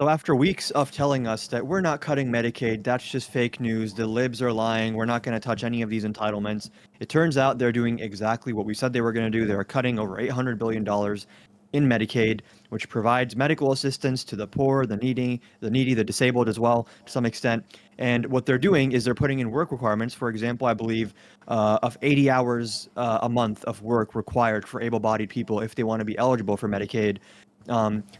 So after weeks of telling us that we're not cutting Medicaid, that's just fake news, the libs are lying, we're not going to touch any of these entitlements, it turns out they're doing exactly what we said they were going to do. They're cutting over $800 billion in Medicaid, which provides medical assistance to the poor, the disabled as well, to some extent. And what they're doing is they're putting in work requirements. For example, I believe of 80 hours a month of work required for able-bodied people if they want to be eligible for Medicaid.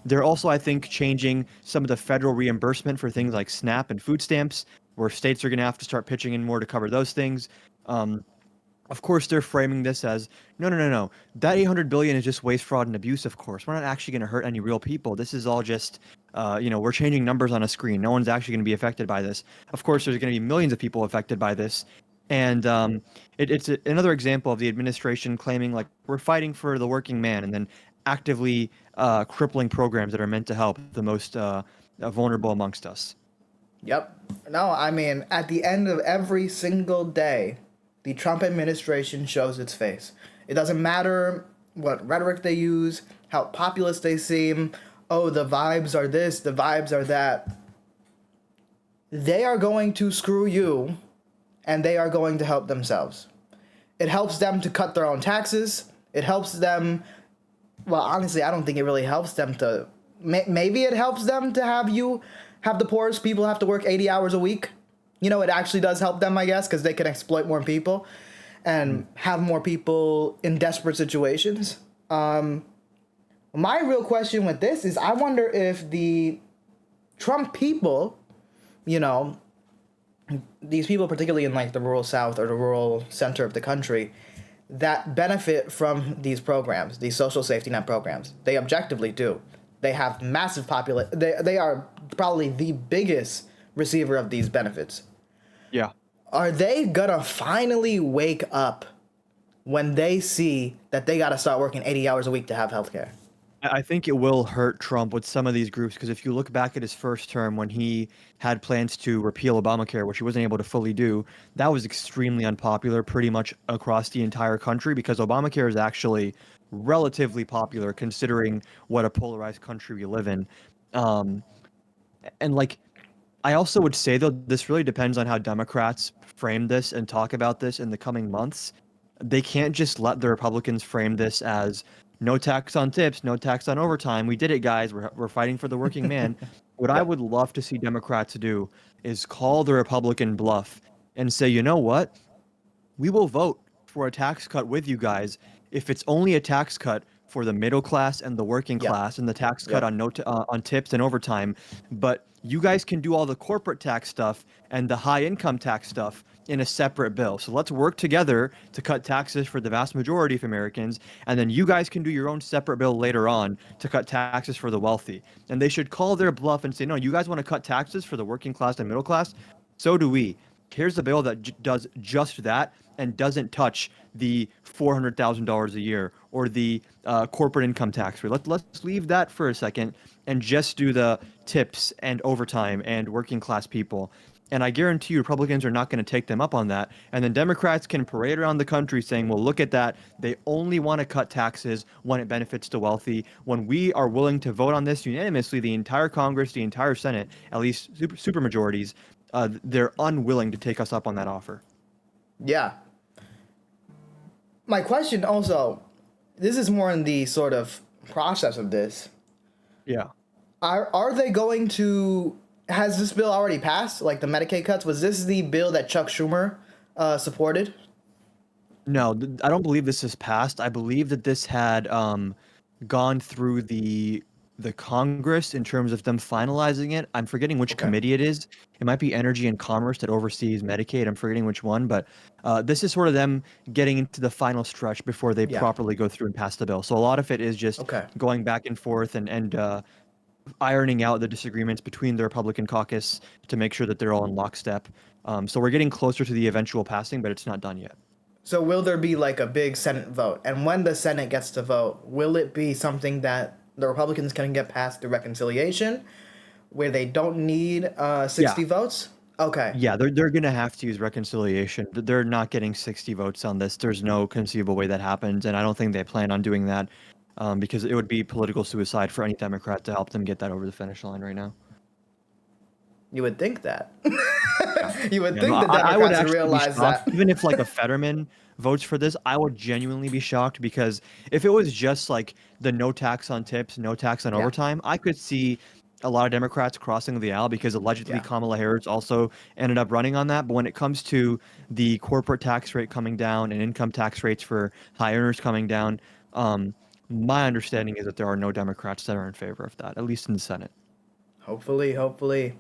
They're also, I think, changing some of the federal reimbursement for things like SNAP and food stamps, where states are going to have to start pitching in more to cover those things. Of course, they're framing this as no. That 800 billion is just waste, fraud, and abuse. Of course, we're not actually going to hurt any real people. This is all just, we're changing numbers on a screen. No one's actually going to be affected by this. Of course, there's going to be millions of people affected by this, and it's another example of the administration claiming like we're fighting for the working man, and then actively crippling programs that are meant to help the most vulnerable amongst us. Yep. No, I mean, at the end of every single day, the Trump administration shows its face. It doesn't matter what rhetoric they use, how populist they seem, oh, the vibes are this, the vibes are that. They are going to screw you, and they are going to help themselves. It helps them to cut their own taxes. It helps them, well, honestly, I don't think it really helps them to, maybe it helps them to have the poorest people have to work 80 hours a week. It actually does help them, I guess, because they can exploit more people and have more people in desperate situations. My real question with this is I wonder if the Trump people, these people particularly in like the rural South or the rural center of the country that benefit from these programs, these social safety net programs, they objectively do. They have massive population. They are probably the biggest receiver of these benefits. Yeah. Are they gonna finally wake up when they see that they gotta start working 80 hours a week to have healthcare? I think it will hurt Trump with some of these groups because if you look back at his first term when he had plans to repeal Obamacare, which he wasn't able to fully do, that was extremely unpopular pretty much across the entire country because Obamacare is actually relatively popular considering what a polarized country we live in. Um, and like, I also would say though, this really depends on how Democrats frame this and talk about this in the coming months. They can't just let the Republicans frame this as no tax on tips, no tax on overtime. We did it, guys. We're fighting for the working man. What I would love to see Democrats do is call the Republican bluff and say, you know what? We will vote for a tax cut with you guys if it's only a tax cut for the middle class and the working class and the tax cut on on tips and overtime. But you guys can do all the corporate tax stuff and the high income tax stuff in a separate bill. So let's work together to cut taxes for the vast majority of Americans. And then you guys can do your own separate bill later on to cut taxes for the wealthy. And they should call their bluff and say, no, you guys want to cut taxes for the working class and middle class? So do we. Here's a bill that does just that and doesn't touch the $400,000 a year or the corporate income tax rate. Let's leave that for a second and just do the tips and overtime and working class people. And I guarantee you Republicans are not going to take them up on that. And then Democrats can parade around the country saying, well, look at that. They only want to cut taxes when it benefits the wealthy. When we are willing to vote on this unanimously, the entire Congress, the entire Senate, at least super majorities, they're unwilling to take us up on that offer. Yeah. My question also, this is more in the sort of process of this. Yeah. Are they going to, has this bill already passed? Like the Medicaid cuts? Was this the bill that Chuck Schumer supported? No, I don't believe this has passed. I believe that this had gone through the Congress in terms of them finalizing it. I'm forgetting which committee it is. It might be Energy and Commerce that oversees Medicaid. I'm forgetting which one, but this is sort of them getting into the final stretch before they properly go through and pass the bill. So a lot of it is just going back and forth and ironing out the disagreements between the Republican caucus to make sure that they're all in lockstep. So we're getting closer to the eventual passing, but it's not done yet. So will there be like a big Senate vote? And when the Senate gets to vote, will it be something that the Republicans can get past the reconciliation where they don't need 60 votes? Okay. Yeah, they're going to have to use reconciliation. They're not getting 60 votes on this. There's no conceivable way that happens, and I don't think they plan on doing that because it would be political suicide for any Democrat to help them get that over the finish line right now. You would think that. Yeah. You would Yeah, think no, the I would Democrats would actually be realize shocked, that. even if like a Fetterman votes for this, I would genuinely be shocked because if it was just like the no tax on tips, no tax on Yeah, overtime, I could see a lot of Democrats crossing the aisle because allegedly yeah. Kamala Harris also ended up running on that. But when it comes to the corporate tax rate coming down and income tax rates for high earners coming down, um, my understanding is that there are no Democrats that are in favor of that, at least in the Senate. Hopefully, hopefully.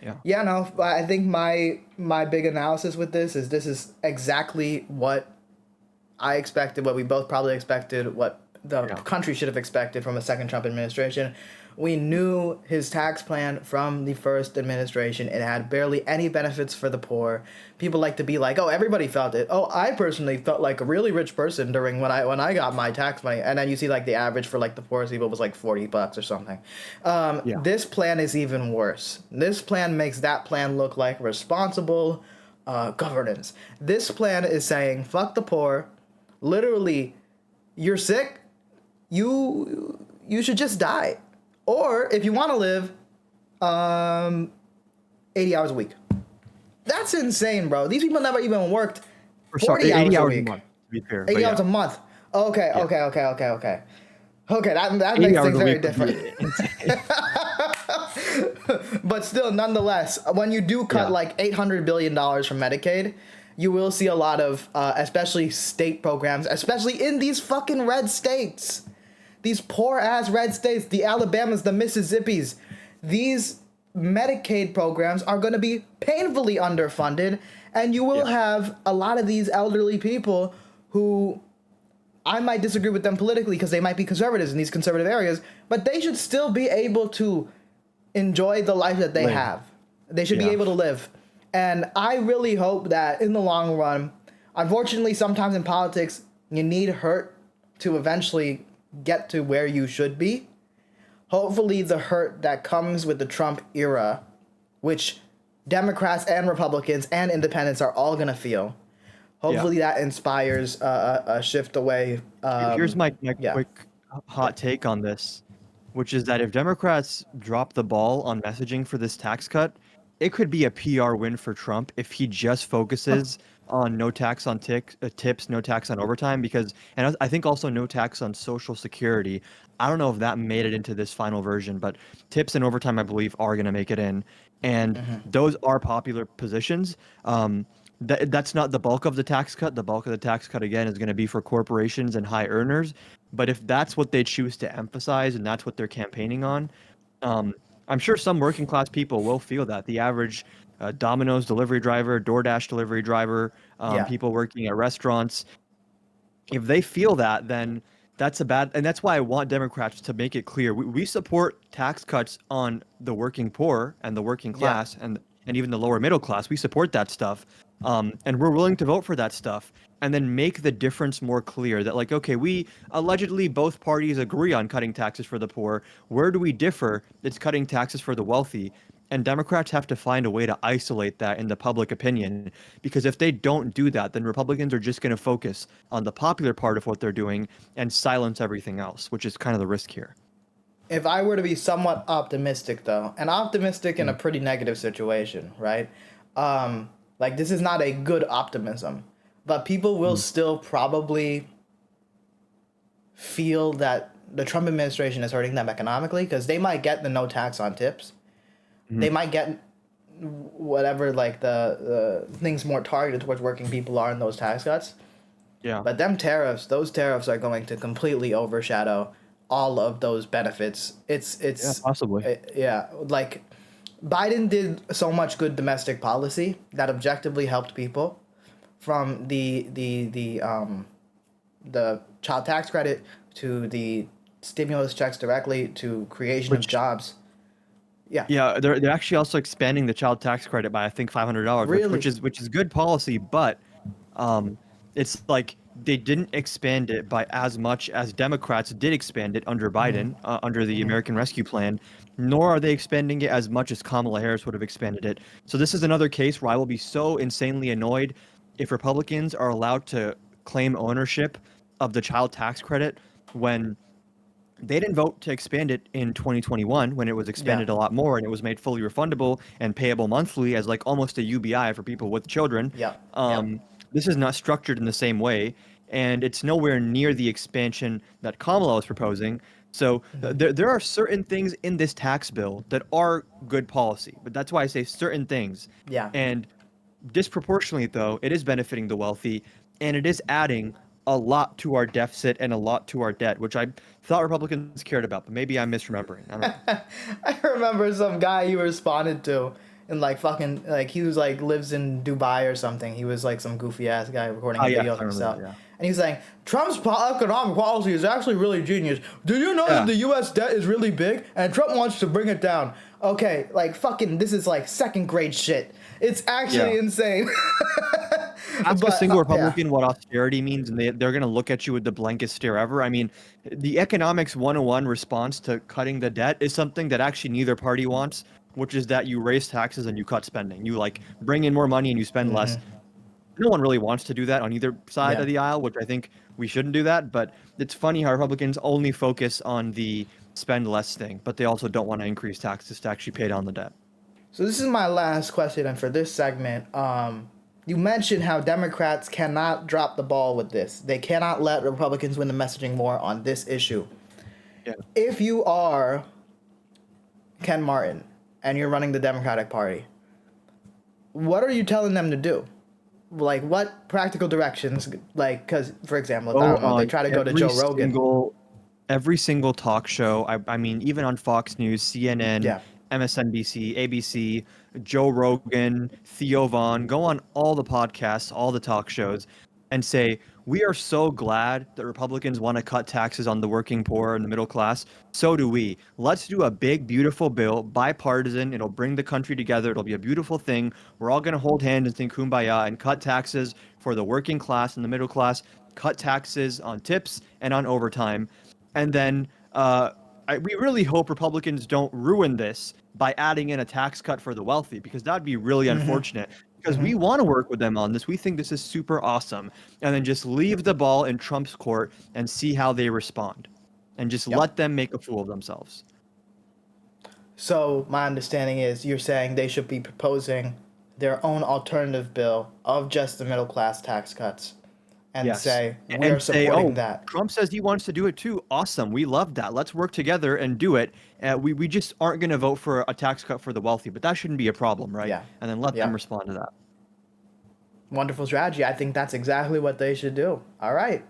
Yeah. Yeah, no, I think my big analysis with this is exactly what I expected, what we both probably expected, what the Yeah. country should have expected from a second Trump administration. We knew his tax plan from the first administration. It had barely any benefits for the poor. People like to be like, "Oh, everybody felt it." Oh, I personally felt like a really rich person during when I got my tax money. And then you see like the average for like the poorest people was like $40 or something. Yeah. This plan is even worse. This plan makes that plan look like responsible governance. This plan is saying, "Fuck the poor." Literally, you're sick, you should just die. Or if you want to live 80 hours a week. That's insane, bro. These people never even worked 40 hours 80 a hours a week. month, to be fair. 80 but hours yeah. a month. Okay. Okay, that 80 makes hours things a very week would be different. insane. But still, nonetheless, when you do cut Yeah. like $800 billion from Medicaid, you will see a lot of, especially state programs, especially in these fucking red states. These poor-ass red states, the Alabamas, the Mississippis. These Medicaid programs are going to be painfully underfunded, and you will have a lot of these elderly people who I might disagree with them politically because they might be conservatives in these conservative areas, but they should still be able to enjoy the life that they Live. have. They should be Yeah. able to live. And I really hope that in the long run, unfortunately, sometimes in politics, you need hurt to eventually get to where you should be. Hopefully, the hurt that comes with the Trump era, which Democrats and Republicans and independents are all going to feel, hopefully that inspires a shift away. Here's my Yeah. quick hot take on this, which is that if Democrats drop the ball on messaging for this tax cut, it could be a PR win for Trump if he just focuses on no tax on tips, no tax on overtime, and I think also no tax on Social Security. I don't know if that made it into this final version, but tips and overtime, I believe, are going to make it in. And those are popular positions. That's not the bulk of the tax cut. The bulk of the tax cut, again, is going to be for corporations and high earners. But if that's what they choose to emphasize and that's what they're campaigning on, I'm sure some working class people will feel that. The average Domino's delivery driver, DoorDash delivery driver, Yeah. people working at restaurants, if they feel that, then that's a bad, and that's why I want Democrats to make it clear. We support tax cuts on the working poor and the working class and even the lower middle class. We support that stuff. And we're willing to vote for that stuff and then make the difference more clear that like, okay, we allegedly both parties agree on cutting taxes for the poor. Where do we differ? It's cutting taxes for the wealthy. And Democrats have to find a way to isolate that in the public opinion, because if they don't do that, then Republicans are just going to focus on the popular part of what they're doing and silence everything else, which is kind of the risk here. If I were to be somewhat optimistic, though, and optimistic in a pretty negative situation, right? Like, this is not a good optimism, but people will still probably feel that the Trump administration is hurting them economically because they might get the no tax on tips. They might get whatever, like, the things more targeted towards working people are in those tax cuts. Yeah. But those tariffs are going to completely overshadow all of those benefits. It's possibly. Like Biden did so much good domestic policy that objectively helped people, from the child tax credit to the stimulus checks directly to creation of jobs. Yeah, they're actually also expanding the child tax credit by I think $500, Really? which is good policy, but it's like they didn't expand it by as much as Democrats did expand it under Biden, under the American Rescue Plan, nor are they expanding it as much as Kamala Harris would have expanded it. So this is another case where I will be so insanely annoyed if Republicans are allowed to claim ownership of the child tax credit when They didn't vote to expand it in 2021 when it was expanded Yeah. a lot more and it was made fully refundable and payable monthly as like almost a UBI for people with children. Yep. Yep. Um, this is not structured in the same way, and it's nowhere near the expansion that Kamala is proposing. So there are certain things in this tax bill that are good policy, but that's why I say certain things. Yeah. And disproportionately, though, it is benefiting the wealthy, and it is adding a lot to our deficit and a lot to our debt, which I thought Republicans cared about, but maybe I'm misremembering. I don't know. I remember some guy you responded to, and like fucking like he was like lives in Dubai or something. He was like some goofy ass guy recording Oh, a yeah, video I of remember himself, that, yeah. and he's saying Trump's economic policy is actually really genius. Do you know Yeah. that the U.S. debt is really big and Trump wants to bring it down? Okay, like fucking this is like second grade shit. It's actually Yeah. insane. Ask a But, single yeah. Republican what austerity means, and they're going to look at you with the blankest stare ever. I mean, the economics 101 response to cutting the debt is something that actually neither party wants, which is that you raise taxes and you cut spending. You like bring in more money and you spend less. No one really wants to do that on either side Yeah. of the aisle, which I think we shouldn't do that. But it's funny how Republicans only focus on the spend less thing, but they also don't want to increase taxes to actually pay down the debt. So this is my last question, and for this segment, you mentioned how Democrats cannot drop the ball with this. They cannot let Republicans win the messaging war on this issue. Yeah. If you are Ken Martin and you're running the Democratic Party, what are you telling them to do? Like, what practical directions? Like, because, for example, I don't know, they try to go to Joe Rogan. Every single talk show, I mean, even on Fox News, CNN, Yeah. MSNBC, ABC, Joe Rogan, Theo Vaughn, go on all the podcasts, all the talk shows, and say, we are so glad that Republicans want to cut taxes on the working poor and the middle class. So do we. Let's do a big, beautiful bill, bipartisan. It'll bring the country together. It'll be a beautiful thing. We're all going to hold hands and sing kumbaya and cut taxes for the working class and the middle class, cut taxes on tips and on overtime. And then we really hope Republicans don't ruin this by adding in a tax cut for the wealthy, because that'd be really unfortunate. Because we want to work with them on this. We think this is super awesome. And then just leave the ball in Trump's court and see how they respond. And just let them make a fool of themselves. So my understanding is you're saying they should be proposing their own alternative bill of just the middle class tax cuts. And say, we are supporting that. Trump says he wants to do it too. Awesome. We love that. Let's work together and do it. We just aren't going to vote for a tax cut for the wealthy, but that shouldn't be a problem, right? Yeah. And then let them respond to that. Wonderful strategy. I think that's exactly what they should do. All right.